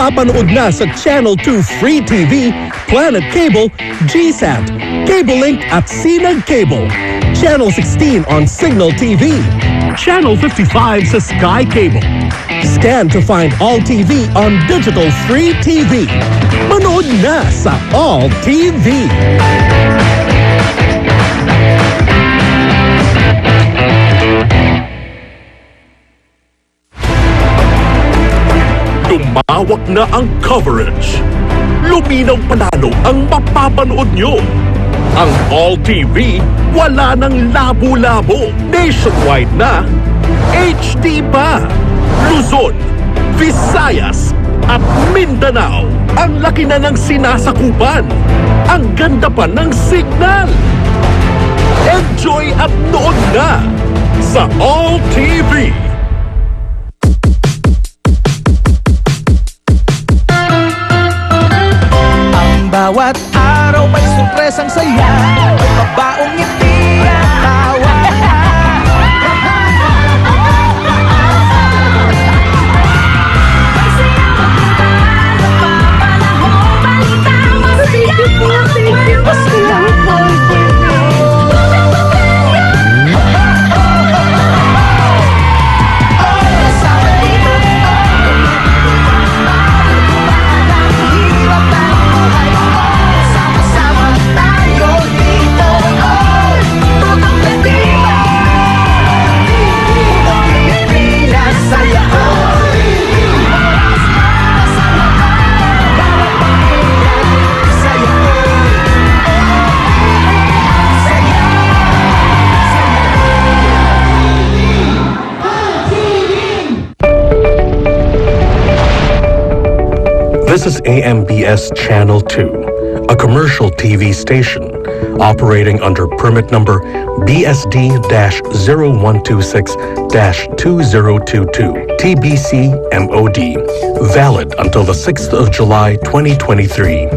mapapanood na sa Channel 2 Free TV, Planet Cable, GSAT, Cable Link at Sinag Cable. Channel 16 on Signal TV. Channel 55 sa Sky Cable. Scan to find All TV on Digital Free TV. Manood na sa All TV. Tumawak na ang coverage. Luminaw panalo ang mapapanood nyo. Ang All TV, wala nang labo-labo. Nationwide na, HD pa. Luzon, Visayas, at Mindanao. Ang laki na ng sinasakupan. Ang ganda pa ng signal. Enjoy at nood na sa All TV. Bawat araw may surpresang saya, may mabaong ngiti at tawa. May saya magpuntaan, napapalaho, balita, masaya. This is AMBS Channel 2, a commercial TV station operating under permit number BSD-0126-2022 TBC MOD, valid until the 6th of July 2023.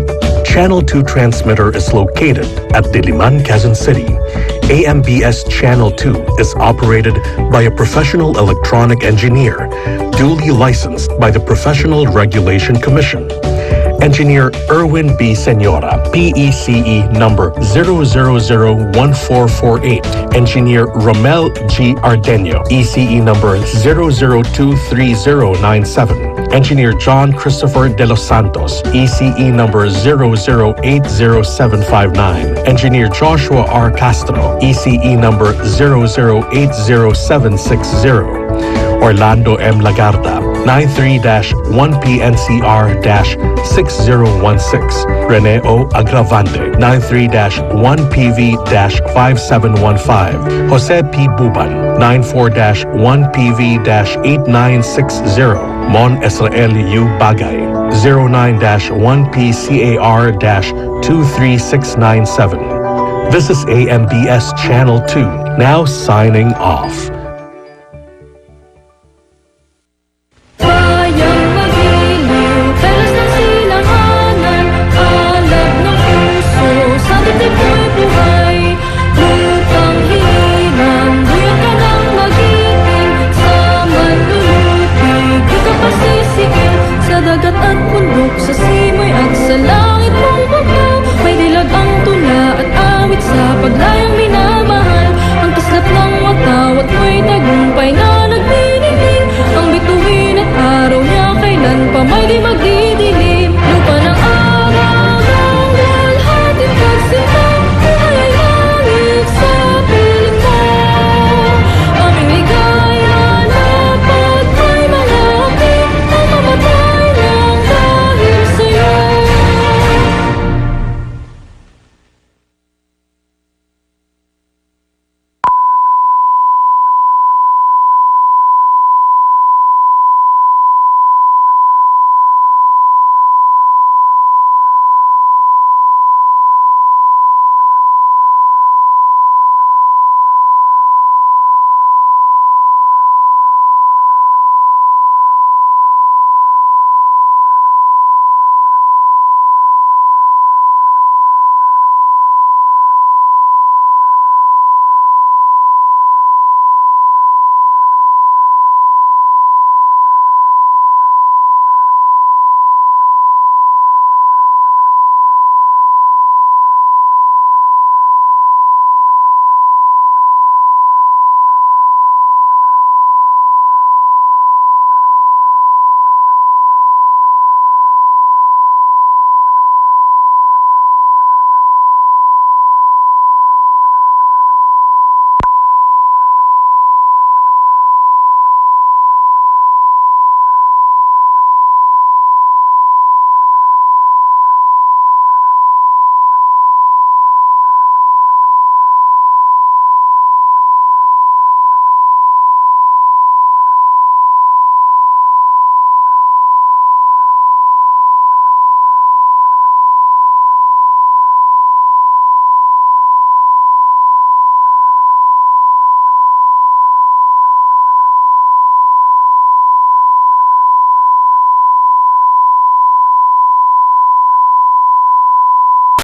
Channel 2 transmitter is located at Diliman, Quezon City. AMBS Channel 2 is operated by a professional electronic engineer, duly licensed by the Professional Regulation Commission. Engineer Erwin B. Senora, PECE number 0001448. Engineer Romel G. Ardenio, ECE number 0023097. Engineer John Christopher De Los Santos, ECE number 0080759. Engineer Joshua R. Castro, ECE number 0080760. Orlando M. Lagarda, 93-1PNCR-6016. Rene O. Agravante, 93-1PV-5715. Jose P. Buban, 94-1PV-8960. Mon Israel U. Bagay, 09-1PCAR-23697. This is AMBS Channel 2, now signing off.